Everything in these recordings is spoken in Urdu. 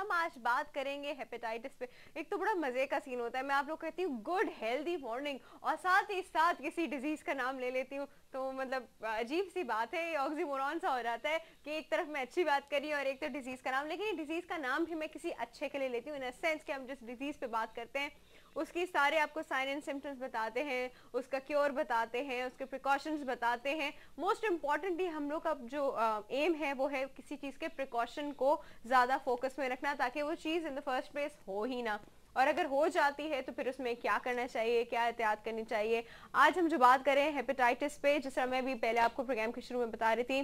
ہم آج بات کریں گے ہیپیٹائٹس پہ. ایک تو بڑا مزے کا سین ہوتا ہے, میں آپ لوگ کہتی ہوں گڈ ہیلدی مارننگ اور ساتھ ہی ساتھ کسی ڈیزیز کا نام لے لیتی ہوں, تو مطلب عجیب سی بات ہے, آکسیمورون سا ہو جاتا ہے کہ ایک طرف میں اچھی بات کر رہی ہوں اور ایک طرف ڈیزیز کا نام, لیکن ڈیزیز کا نام بھی میں کسی اچھے کے لیے لیتی ہوں, ان سینس کہ ہم جس ڈیزیز پہ بات کرتے ہیں اس کی سارے آپ کو سائن اینڈ سمپٹمس بتاتے ہیں, اس کا کیور بتاتے ہیں, اس کے پریکاشنز بتاتے ہیں. موسٹ امپورٹنٹلی ہم لوگ کا جو ایم ہے وہ ہے کسی چیز کے پریکاشن کو زیادہ فوکس میں رکھنا تاکہ وہ چیز ان دا فرسٹ پلیس ہو ہی نہ, اور اگر ہو جاتی ہے تو پھر اس میں کیا کرنا چاہیے, کیا احتیاط کرنی چاہیے. آج ہم جو بات کریں ہیپیٹائٹس پہ, جس طرح میں بھی پہلے آپ کو پروگرام کے شروع میں بتا رہی تھی,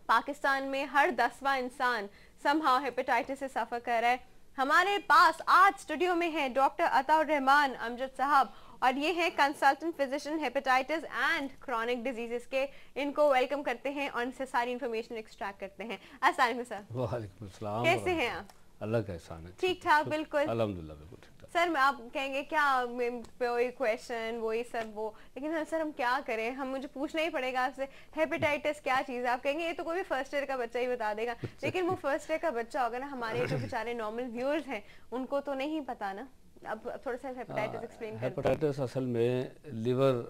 پاکستان میں ہر 10واں انسان سم ہاؤ ہیپیٹائٹس سے سفر کر رہا ہے. ہمارے پاس آج اسٹوڈیو میں ہے ڈاکٹر عطا الرحمان امجد صاحب, اور یہ ہیں consultant physician hepatitis and chronic diseases کے. ان کو ویلکم کرتے ہیں اور ان سے ساری انفارمیشن ایکسٹریکٹ کرتے ہیں. السلام علیکم سر. وعلیکم السلام. کیسے ہیں آپ؟ اللہ کا احسان ہے. ٹھیک ٹھاک بالکل الحمدللہ بالکل ٹھیک ٹھاک. سر میں آپ کہیں گے کیا وہی کویشچن وہی سب وہ, لیکن سر ہم کیا کریں, ہم مجھے پوچھنا ہی پڑے گا آپ سے ہیپیٹائٹس کیا چیز ہے. آپ کہیں گے یہ تو کوئی فرسٹ ایئر کا بچہ ہی بتا دے گا, لیکن وہ فرسٹ ایئر کا بچہ ہوگا نا, ہمارے جو بیچارے نارمل ویورز ہیں ان کو تو نہیں پتا نا. اب تھوڑا سا ہیپیٹائٹس ایکسپلین کر دیں. ہیپیٹائٹس اصل میں لیور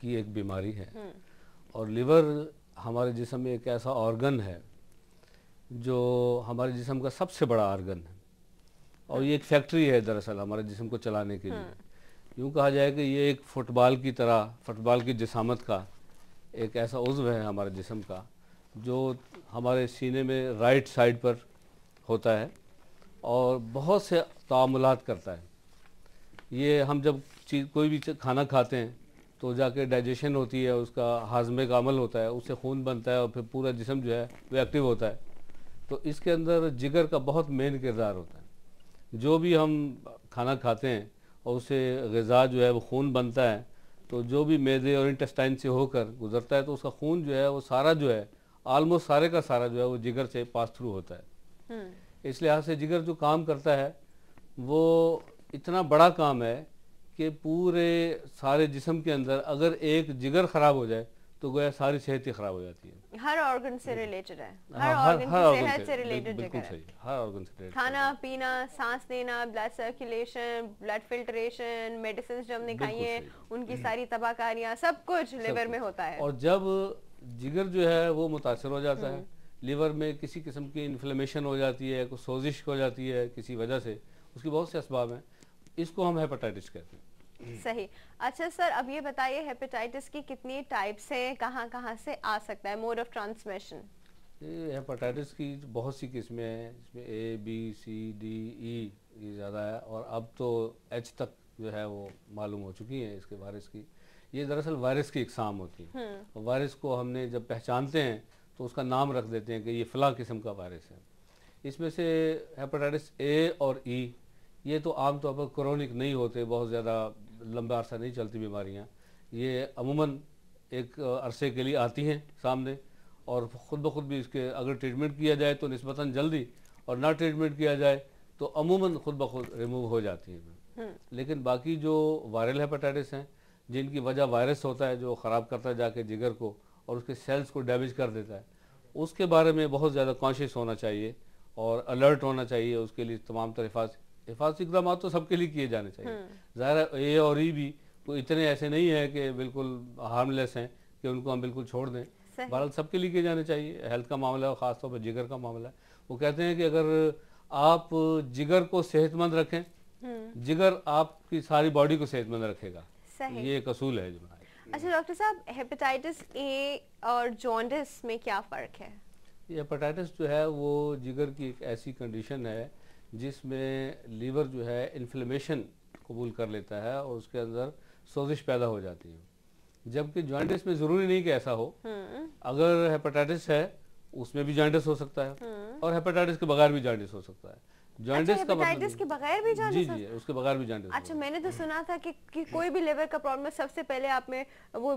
کی ایک بیماری ہے, اور لیور ہمارے جسم میں ایک ایسا آرگن ہے جو ہمارے جسم کا سب سے بڑا آرگن ہے, اور یہ ایک فیکٹری ہے دراصل ہمارے جسم کو چلانے کے لیے. یوں کہا جائے کہ یہ ایک فٹ بال کی طرح, فٹ بال کی جسامت کا ایک ایسا عضو ہے ہمارے جسم کا جو ہمارے سینے میں رائٹ سائڈ پر ہوتا ہے اور بہت سے تعاملات کرتا ہے. یہ ہم جب کوئی بھی کھانا کھاتے ہیں تو جا کے ڈائجیشن ہوتی ہے, اس کا ہاضمے کا عمل ہوتا ہے, اس سے خون بنتا ہے اور پھر پورا جسم جو ہے وہ ایکٹیو ہوتا ہے. تو اس کے اندر جگر کا بہت مین کردار ہوتا ہے. جو بھی ہم کھانا کھاتے ہیں اور اس سے غذا جو ہے وہ خون بنتا ہے, تو جو بھی معدے اور انٹسٹائن سے ہو کر گزرتا ہے تو اس کا خون جو ہے وہ سارا جو ہے آلموسٹ سارے کا سارا جو ہے وہ جگر سے پاس تھرو ہوتا ہے. اس لحاظ سے جگر جو کام کرتا ہے وہ اتنا بڑا کام ہے کہ پورے سارے جسم کے اندر اگر ایک جگر خراب ہو جائے تو گویا ساری صحت ہی خراب ہو جاتی ہے. ہر آرگن سے ریلیٹڈ ہے, ہر آرگن کی صحت سے ریلیٹڈ بالکل ہے. صحیح, ہر آرگن سے ریلیٹڈ. کھانا پینا, سانس لینا, blood circulation, blood filtration, medicines جو ہم نے کھائی ہیں ان کی ساری تباہ کاریاں, سب کچھ لیور میں ہوتا ہے. اور جب جگر جو ہے وہ متاثر ہو جاتا ہے, لیور میں کسی قسم کی انفلیمیشن ہو جاتی ہے, کوئی سوزش ہو جاتی ہے کسی وجہ سے, اس کی بہت سے اسباب ہیں, اس کو ہم ہیپیٹائٹس کہتے ہیں. صحیح. اچھا سر, اب یہ بتائیے ہیپیٹائٹس کی کتنی ٹائپس ہیں, کہاں کہاں سے آ سکتا ہے, موڈ آف ٹرانسمیشن؟ ہیپیٹائٹس کی بہت سی قسمیں ہیں, اس میں اے بی سی ڈی ای یہ زیادہ ہے, اور اب تو ایچ تک جو ہے وہ معلوم ہو چکی ہیں اس کے وائرس کی. یہ دراصل وائرس کی اقسام ہوتی ہیں. وائرس کو ہم نے جب پہچانتے ہیں تو اس کا نام رکھ دیتے ہیں کہ یہ فلاں قسم کا وائرس ہے. اس میں سے ہیپیٹائٹس اے اور ای یہ تو عام طور پر کرونک نہیں ہوتے, بہت زیادہ لمبا عرصہ نہیں چلتی بیماریاں. یہ عموماً ایک عرصے کے لیے آتی ہیں سامنے, اور خود بخود بھی اس کے اگر ٹریٹمنٹ کیا جائے تو نسبتاً جلدی, اور نہ ٹریٹمنٹ کیا جائے تو عموماً خود بخود ریموو ہو جاتی ہیں. لیکن باقی جو وائرل ہیپیٹائٹس ہیں جن کی وجہ وائرس ہوتا ہے جو خراب کرتا ہے جا کے جگر کو اور اس کے سیلز کو ڈیمیج کر دیتا ہے, اس کے بارے میں بہت زیادہ کانشیس ہونا چاہیے اور الرٹ ہونا چاہیے. اس کے لیے تمام تر حفاظتی اقدامات تو سب کے لیے کیے جانے چاہیے. ظاہر ہے اے اور ای بھی کوئی اتنے ایسے نہیں ہیں کہ بالکل ہارم لیس ہیں کہ ان کو ہم بالکل چھوڑ دیں. بہرحال سب کے لیے کیے جانے چاہیے. ہیلتھ کا معاملہ ہے, خاص طور پر جگر کا معاملہ ہے. وہ کہتے ہیں کہ اگر آپ جگر کو صحت مند رکھیں, جگر آپ کی ساری باڈی کو صحت مند رکھے گا. یہ ایک اصول ہے جو بنایا. اچھا ڈاکٹر صاحب, ہیپیٹائٹس اے اور جونڈس میں کیا فرق ہے؟ یہ ہیپیٹائٹس جو ہے وہ جگر کی ایک ایسی کنڈیشن ہے جس میں لیور جو ہے انفلیمیشن قبول کر لیتا ہے اور اس کے اندر سوزش پیدا ہو جاتی ہے. جبکہ جوائنٹس میں ضروری نہیں کہ ایسا ہو. اگر ہیپیٹائٹس ہے اس میں بھی جوائنٹس ہو سکتا ہے, اور ہیپیٹائٹس کے بغیر بھی جوائنٹس ہو سکتا ہے. جوائنٹس کا ہیپیٹائٹس کے بغیر بھی جوائنٹس؟ جی اس کے بغیر بھی جوائنٹس. اچھا, میں نے تو سنا تھا کہ کوئی بھی لیور کا پرابلم سب سے پہلے آپ میں وہ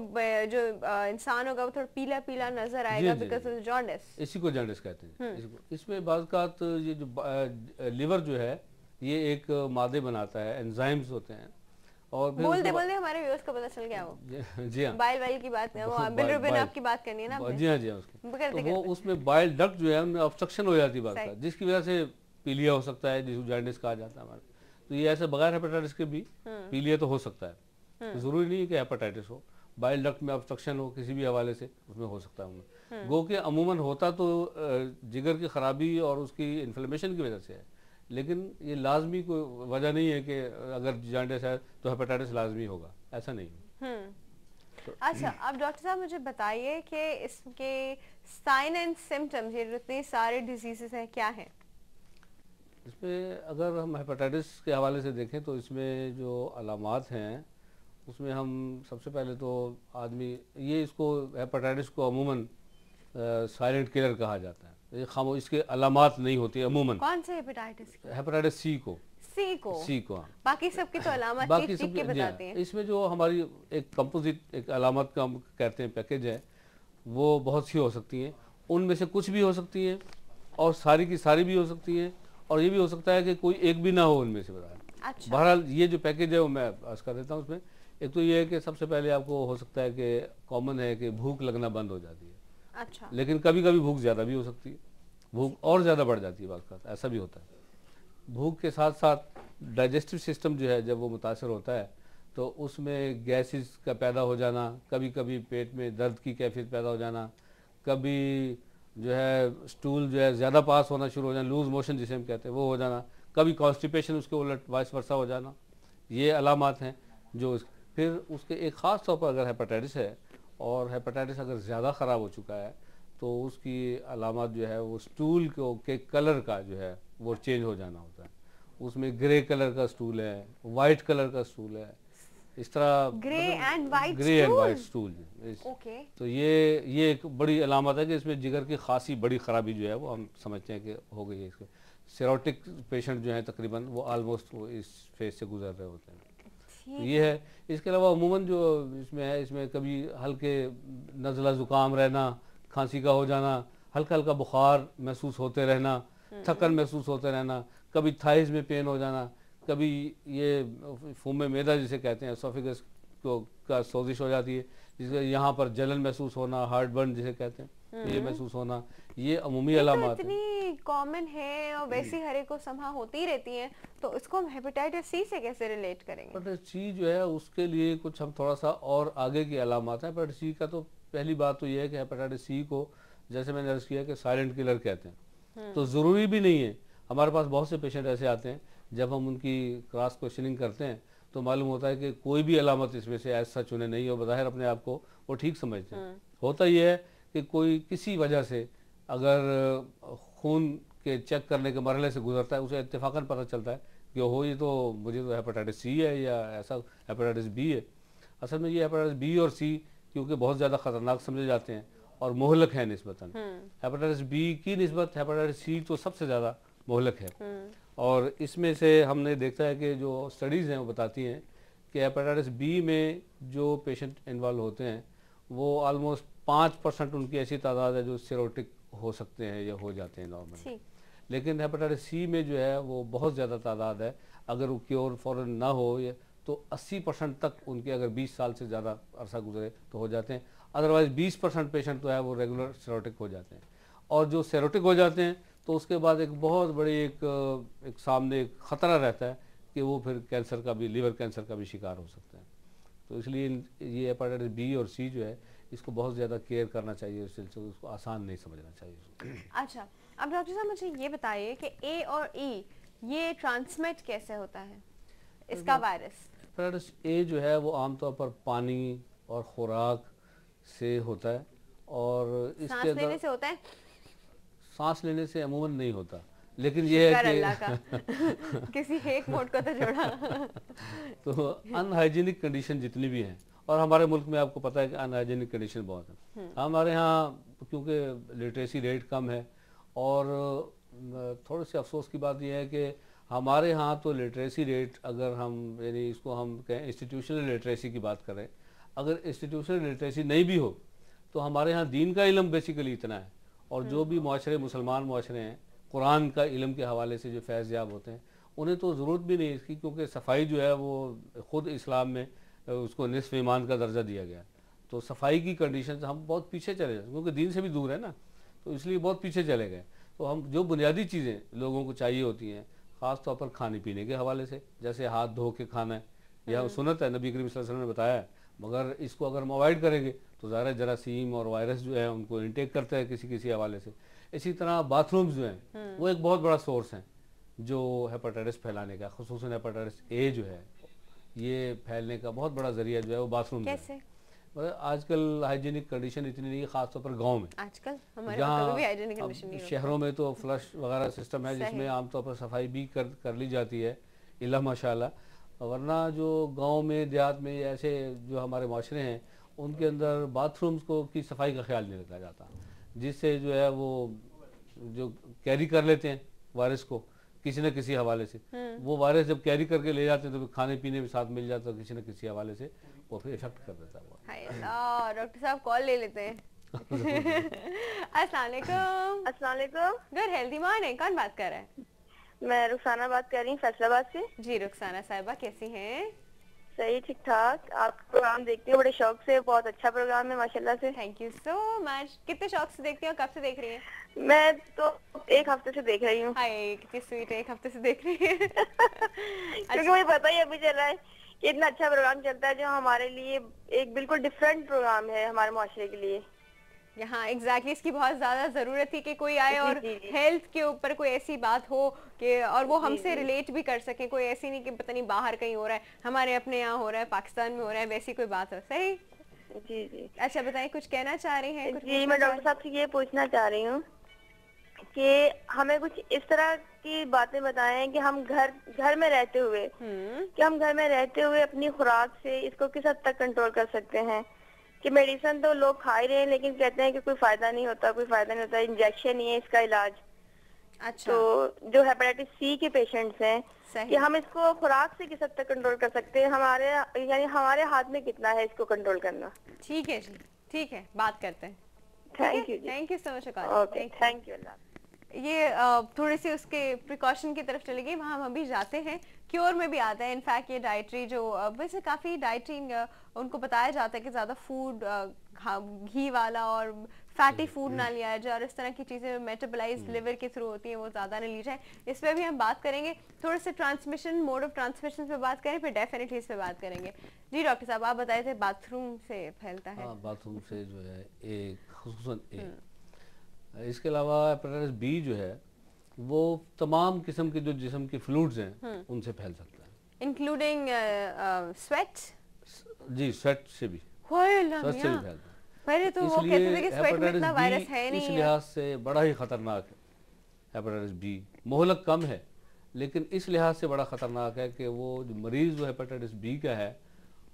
جو انسان ہوگا وہ تھوڑا پیلا پیلا نظر آئے گا بیکاز آف جوائنٹس. اسی کو جوائنٹس کہتے ہیں. اس میں بعض اوقات یہ جو لیور جو ہے یہ ایک مادے بناتا ہے, انزائمز ہوتے ہیں, اور بولتے ہمارے ویورز کو پتہ چل گیا وہ. جی ہاں, بائل وائل کی بات ہے, وہ بلروبن آپ کی بات کرنی ہے نا. جی ہاں, اس میں بائل ڈکٹ جو ہے ان میں آبسٹرکشن ہو جاتی ہے بعض اوقات, جس کی وجہ سے پیلیا ہو سکتا ہے جس کو جانڈس کہا جاتا ہے ہمارے. تو یہ ایسے بغیر ہیپاٹائٹس کے بھی پیلیا تو ہو سکتا ہے, ضروری نہیں ہے کہ ہیپاٹائٹس ہو. بائل ڈکٹ میں obstruction ہو کسی بھی حوالے سے, اس میں ہو سکتا ہے. گو کہ عموماً ہوتا تو جگر کی خرابی اور اس کی انفلیمیشن کی وجہ سے ہے, لیکن یہ لازمی کوئی وجہ نہیں ہے کہ اگر جانڈس ہے تو ہیپاٹائٹس لازمی ہوگا, ایسا نہیں ہے. اچھا, اب ڈاکٹر صاحب مجھے بتائیے کہ اس کے سائن اینڈ سمٹمز, یہ اتنے سارے ڈیزیزز ہیں, کیا ہیں؟ اس میں اگر ہم ہیپاٹائٹس کے حوالے سے دیکھیں تو اس میں جو علامات ہیں اس میں ہم سب سے پہلے تو آدمی یہ اس کو ہیپاٹائٹس کو عموماً سائلنٹ کلر کہا جاتا ہے. اس کے علامات نہیں ہوتی عموماً. کون سے ہیپاٹائٹس کی؟ ہیپاٹائٹس سی کو. سی کو. ہاں. باقی سب کی تو علامات باقی ٹھیک کے بتاتے ہیں. اس میں جو ہماری ایک کمپوزٹ ایک علامات کا ہم کہتے ہیں پیکج ہے, وہ بہت سی ہو سکتی ہیں. ان میں سے کچھ بھی ہو سکتی ہیں اور ساری کی ساری بھی ہو سکتی ہیں, اور یہ بھی ہو سکتا ہے کہ کوئی ایک بھی نہ ہو ان میں سے. اچھا. بہرحال یہ جو پیکج ہے وہ میں عرض کر دیتا ہوں. اس میں ایک تو یہ ہے کہ سب سے پہلے آپ کو ہو سکتا ہے کہ کامن ہے کہ بھوک لگنا بند ہو جاتی ہے. اچھا. لیکن کبھی کبھی بھوک زیادہ بھی ہو سکتی ہے, بھوک اور زیادہ بڑھ جاتی ہے بعض اوقات, ایسا بھی ہوتا ہے. بھوک کے ساتھ ساتھ ڈائجسٹو سسٹم جو ہے جب وہ متاثر ہوتا ہے تو اس میں گیسز کا پیدا ہو جانا, کبھی کبھی پیٹ میں درد کی کیفیت پیدا ہو جانا, کبھی جو ہے اسٹول جو ہے زیادہ پاس ہونا شروع ہو جانا, لوز موشن جسے ہم کہتے ہیں وہ ہو جانا, کبھی کانسٹیپیشن اس کے الٹ وائس ورثہ ہو جانا. یہ علامات ہیں جو پھر اس کے ایک خاص طور پر اگر ہیپاٹائٹس ہے اور ہیپاٹائٹس اگر زیادہ خراب ہو چکا ہے تو اس کی علامات جو ہے وہ اسٹول کے کلر کا جو ہے وہ چینج ہو جانا ہوتا ہے. اس میں گرے کلر کا اسٹول ہے, وائٹ کلر کا اسٹول ہے, اس طرح گرے اینڈ وائٹ اسٹول. اوکے. تو یہ ایک بڑی علامت ہے کہ اس میں جگر کی خاصی بڑی خرابی جو ہے وہ ہم سمجھتے ہیں کہ ہو گئی ہے. اس کے سیروٹک پیشنٹ جو ہیں تقریباً وہ آلموسٹ اس فیز سے گزر رہے ہوتے ہیں. تو یہ ہے. اس کے علاوہ عموماً جو اس میں ہے, اس میں کبھی ہلکے نزلہ زکام رہنا, کھانسی کا ہو جانا, ہلکا ہلکا بخار محسوس ہوتے رہنا, تھکن محسوس ہوتے رہنا, کبھی تھائز میں پین ہو جانا, کبھی یہ فوم معدہ جسے کہتے ہیں اسوفیگس کا سوزش ہو جاتی ہے, جس سے یہاں پر جلن محسوس ہونا, ہارٹ برن جسے کہتے ہیں یہ محسوس ہونا, یہ عمومی علامات ہیں. اتنی کامن ہے اور ویسے ہر ایک کو سمجھا ہوتی رہتی ہیں, تو اس کو ہم ہیپاٹائٹس سی سے کیسے ریلیٹ کریں گے؟ ہیپاٹائٹس سی جو ہے اس کے لیے کچھ ہم تھوڑا سا اور آگے کی علامات ہیں. ہیپاٹائٹس سی کا تو پہلی بات تو یہ ہے کہ ہیپاٹائٹس سی کو جیسے میں نے عرض کیا کہ سائلنٹ کلر کہتے ہیں, تو ضروری بھی نہیں ہے. ہمارے پاس بہت سے پیشنٹ ایسے آتے ہیں جب ہم ان کی کراس کوشچننگ کرتے ہیں تو معلوم ہوتا ہے کہ کوئی بھی علامت اس میں سے ایز سچ انہیں نہیں ہو, بظاہر اپنے آپ کو وہ ٹھیک سمجھتے ہیں. ہوتا یہ ہے کہ کوئی کسی وجہ سے اگر خون کے چیک کرنے کے مرحلے سے گزرتا ہے, اسے اتفاقاً پتہ چلتا ہے کہ ہو یہ تو مجھے تو ہیپاٹائٹس سی ہے یا ایسا ہیپاٹائٹس بی ہے. اصل میں یہ ہیپاٹائٹس بی اور سی کیونکہ بہت زیادہ خطرناک سمجھے جاتے ہیں اور مہلک ہیں نسبتاً. ہیپاٹائٹس بی کی نسبت ہیپاٹائٹس سی تو سب سے زیادہ مہلک ہے. اور اس میں سے ہم نے دیکھا ہے کہ جو اسٹڈیز ہیں وہ بتاتی ہیں کہ ہیپاٹائٹس بی میں جو پیشنٹ انوالو ہوتے ہیں وہ آلموسٹ 5% ان کی ایسی تعداد ہے جو سیروٹک ہو سکتے ہیں یا ہو جاتے ہیں نارمل. لیکن ہیپاٹائٹس سی میں جو ہے وہ بہت زیادہ تعداد ہے, اگر وہ کیور فوراً نہ ہو تو 80% تک ان کے اگر 20 سال سے زیادہ عرصہ گزرے تو ہو جاتے ہیں. ادروائز 20% پیشنٹ تو ہے وہ ریگولر سیروٹک ہو جاتے ہیں. اور جو سیروٹک ہو جاتے ہیں تو اس کے بعد ایک بہت بڑی ایک سامنے ایک خطرہ رہتا ہے کہ وہ پھر کینسر کا بھی, لیور کینسر کا بھی شکار ہو سکتے ہیں. تو اس لیے یہ ہیپاٹائٹس بی اور سی جو ہے اس کو بہت زیادہ کیئر کرنا چاہیے, اس سلسلے اس کو آسان نہیں سمجھنا چاہیے. اچھا, اب ڈاکٹر صاحب مجھے یہ بتائیے کہ اے اور ای یہ ٹرانسمٹ کیسے ہوتا ہے اس کا وائرس؟ ہیپاٹائٹس اے جو ہے وہ عام طور پر پانی اور خوراک سے ہوتا ہے, اور اس کے سانس لینے سے ہوتا ہے؟ سانس لینے سے عموماً نہیں ہوتا, لیکن یہ ہے کہ اللہ کا کسی ایک موڈ کو تو جوڑا. تو ان ہائیجینک کنڈیشن جتنی بھی ہیں, اور ہمارے ملک میں آپ کو پتہ ہے کہ ان ہائیجینک کنڈیشن بہت ہیں. ہمارے ہاں کیونکہ لٹریسی ریٹ کم ہے, اور تھوڑے سے افسوس کی بات یہ ہے کہ ہمارے ہاں تو لٹریسی ریٹ اگر ہم یعنی اس کو ہم کہیں انسٹیٹیوشنل لٹریسی کی بات کریں, اگر انسٹیٹیوشنل لٹریسی نہیں بھی ہو تو ہمارے ہاں دین کا علم بیسیکلی اتنا ہے, اور جو بھی معاشرے مسلمان معاشرے ہیں قرآن کا علم کے حوالے سے جو فیض یاب ہوتے ہیں انہیں تو ضرورت بھی نہیں اس کی, کیونکہ صفائی جو ہے وہ خود اسلام میں اس کو نصف ایمان کا درجہ دیا گیا. تو صفائی کی کنڈیشن ہم بہت پیچھے چلے جاتے ہیں کیونکہ دین سے بھی دور ہے نا, تو اس لیے بہت پیچھے چلے گئے. تو ہم جو بنیادی چیزیں لوگوں کو چاہیے ہوتی ہیں خاص طور پر کھانے پینے کے حوالے سے، جیسے ہاتھ دھو کے کھانا ہے، یہ سنت ہے، نبی کریم صلی اللہ علیہ وسلم نے بتایا ہے، مگر اس کو اگر ہم اوائڈ کریں گے تو ظاہر جراثیم اور وائرس جو ہے ان کو انٹیک کرتا ہے کسی حوالے سے۔ اسی طرح باتھ رومز جو ہیں وہ ایک بہت بڑا سورس ہیں جو ہیپاٹائٹس پھیلانے کا، خصوصاً ہیپاٹائٹس اے جو ہے یہ پھیلنے کا بہت بڑا ذریعہ جو ہے وہ باتھ روم کیسے؟ آج کل ہائیجینک کنڈیشن اتنی نہیں ہے، خاص طور پر گاؤں میں، آج کل ہمارے وہاں کبھی بھی ہائیجینک کنڈیشن نہیں ہوتی، شہروں میں تو فلش وغیرہ سسٹم ہے جس میں عام طور پر صفائی بھی کر لی جاتی ہے الا ماشاء اللہ، ورنہ جو گاؤں میں دیہات میں ایسے جو ہمارے معاشرے ہیں ان کے اندر باتھ رومز کی صفائی کا خیال نہیں رکھا جاتا، جس سے جو ہے وہ جو کیری کر لیتے ہیں وائرس کو کسی نہ کسی حوالے سے، وہ وائرس جب کیری کر کے لے جاتے ہیں تو کھانے پینے میں ساتھ مل جاتا ہے، کسی نہ کسی حوالے سے وہ پھر افیکٹ کر دیتا ہے۔ ہائے اللہ، ڈاکٹر صاحب کال لے لیتے ہیں۔ السلام علیکم۔ السلام علیکم۔ گڈ ہیلدی مارننگ، کون بات کر رہا ہے؟ میں رخسانہ بات کر رہی ہوں فیصل آباد سے۔ جی رخسانہ صاحبہ کیسی ہیں؟ صحیح، ٹھیک ٹھاک۔ آپ کا پروگرام دیکھتی ہوں بڑے شوق سے، بہت اچھا پروگرام ہے ماشاءاللہ سے۔ تھینک یو سو مچ۔ کتنے شوق سے دیکھتی ہیں اور کب سے دیکھ رہی ہیں؟ میں تو ایک ہفتے سے دیکھ رہی ہوں۔ ہائے کتنی سویٹ ہے، ایک ہفتے سے دیکھ رہی ہیں۔ کیونکہ مجھے پتہ ہی ابھی چل رہا ہے کہ اتنا اچھا پروگرام چلتا ہے جو ہمارے لیے ایک بالکل ڈفرینٹ پروگرام ہے ہمارے معاشرے کے لیے۔ یہاں ایگزیکٹلی اس کی بہت زیادہ ضرورت تھی کہ کوئی آئے اور ہیلتھ کے اوپر کوئی ایسی بات ہو کہ اور وہ ہم سے ریلیٹ بھی کر سکے، کوئی ایسی نہیں کہ پتہ نہیں باہر کہیں ہو رہا ہے، ہمارے اپنے یہاں ہو رہا ہے، پاکستان میں ہو رہا ہے، ویسی کوئی بات ہو۔ صحیح جی جی۔ اچھا بتائیں، کچھ کہنا چاہ رہی ہیں؟ جی میں ڈاکٹر صاحب سے یہ پوچھنا چاہ رہی ہوں کہ ہمیں کچھ اس طرح کی باتیں بتائیں کہ ہم گھر میں رہتے ہوئے اپنی خوراک سے اس کو کس حد تک کنٹرول کر سکتے ہیں کہ میڈیسن تو لوگ کھا ہی رہے ہیں لیکن کہتے ہیں کہ کوئی فائدہ نہیں ہوتا، انجیکشن ہی ہے اس کا علاج۔ اچھا، تو جو ہیپاٹائٹس سی کے پیشنٹس ہیں کہ ہم اس کو خوراک سے کس حد تک کنٹرول کر سکتے ہیں، ہمارے ہاتھ میں کتنا ہے اس کو کنٹرول کرنا؟ ٹھیک ہے جی، ٹھیک ہے، بات کرتے ہیں۔ تھینک یو جی، thank you so much. Okay, thank you Allah. یہ تھوڑی سی اس کے پریکاشن کی طرف چلے گی، وہاں ہم ابھی جاتے ہیں، کیور میں بھی آتا ہے۔ انفیکٹ یہ ڈائٹری جو ویسے کافی ڈائٹنگ ان کو بتایا جاتا ہے کہ زیادہ فوڈ گھی والا اور فیٹی فوڈ نہ لیا جائے اور اس طرح کی چیزیں میٹابلائز لیور کے تھرو ہوتی ہیں وہ زیادہ نہ لی جائیں۔ اس پہ بھی ہم بات کریں گے، تھوڑے سے ٹرانسمیشن موڈ آف ٹرانسمیشن پہ بات کریں، پھر ڈیفینیٹلی اس پہ بات کریں گے۔ جی ڈاکٹر صاحب آپ بتائے تھے باتھ روم سے پھیلتا ہے۔ ہاں، باتھ روم سے جو ہے خصوصاً اس کے علاوہ ہیپاٹائٹس بی جو ہے وہ تمام قسم کے جو جسم کے فلوئڈز ہیں ان سے پھیل سکتا ہے، انکلوڈنگ سویٹ۔ جی سویٹ سے بھی، سویٹ سے بھی پھیلتا ہے۔ پہلے تو وہ کہتے تھے کہ سویٹ میں اتنا وائرس ہے اس نہیں، لحاظ سے بڑا ہی خطرناک ہے ہیپاٹائٹس بی، مہلک کم ہے لیکن اس لحاظ سے بڑا خطرناک ہے کہ وہ جو مریض جو ہیپاٹائٹس بی کا ہے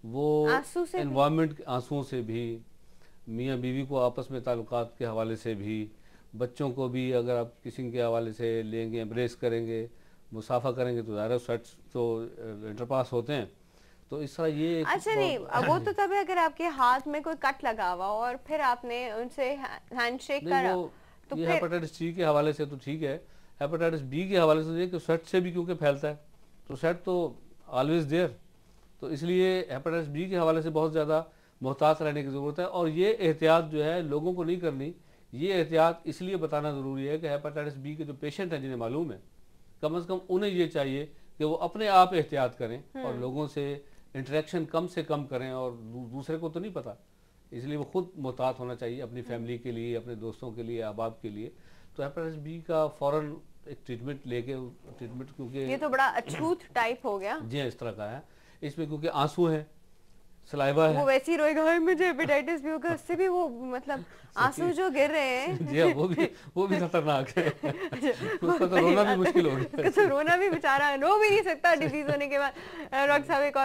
وہ انوائرمنٹ آنسوؤں سے بھی، میاں بیوی کو آپس میں تعلقات کے حوالے سے بھی، بچوں کو بھی اگر آپ کسی کے حوالے سے لیں گے، امبریس کریں گے، مصافحہ کریں گے تو ظاہر سویٹس تو انٹر پاس ہوتے ہیں، تو اس طرح یہ اچھا نہیں وہ تو تب اگر آپ کے ہاتھ میں کوئی کٹ لگا ہوا اور پھر آپ نے ان سے ہینڈ شیک کرا تو یہ ہیپاٹائٹس سی کے حوالے سے تو ٹھیک ہے، ہیپاٹائٹس بی کے حوالے سے کہ سویٹ سے بھی کیونکہ پھیلتا ہے تو سویٹ تو آلویز دیئر، تو اس لیے ہیپاٹائٹس بی کے حوالے سے بہت زیادہ محتاط رہنے کی ضرورت ہے، اور یہ احتیاط جو ہے لوگوں کو نہیں کرنی، یہ احتیاط اس لیے بتانا ضروری ہے کہ ہیپاٹائٹس بی کے جو پیشنٹ ہیں جنہیں معلوم ہے کم از کم انہیں یہ چاہیے کہ وہ اپنے آپ احتیاط کریں اور لوگوں سے انٹریکشن کم سے کم کریں، اور دوسرے کو تو نہیں پتہ، اس لیے وہ خود محتاط ہونا چاہیے اپنی فیملی کے لیے، اپنے دوستوں کے لیے، احباب کے لیے۔ تو ہیپاٹائٹس بی کا فوراً ایک ٹریٹمنٹ لے کے، ٹریٹمنٹ کیونکہ یہ تو بڑا اچھوت ٹائپ ہو گیا، جی اس طرح کا ہے، اس میں کیونکہ آنسو ہیں، سلائیوا ہے، وہ ویسے ہی روئے گا مجھے ہیپاٹائٹس بھی ہوگا، اس سے بھی وہ مطلب آنسو جو گر رہے ہیں جی وہ بھی خطرناک ہے، اس کا تو رونا بھی مشکل ہو گیا، رونا بھی بیچارہ رو بھی نہیں سکتا ڈیزیز ہونے کے بعد۔ ڈاکٹر صاحب ایک اور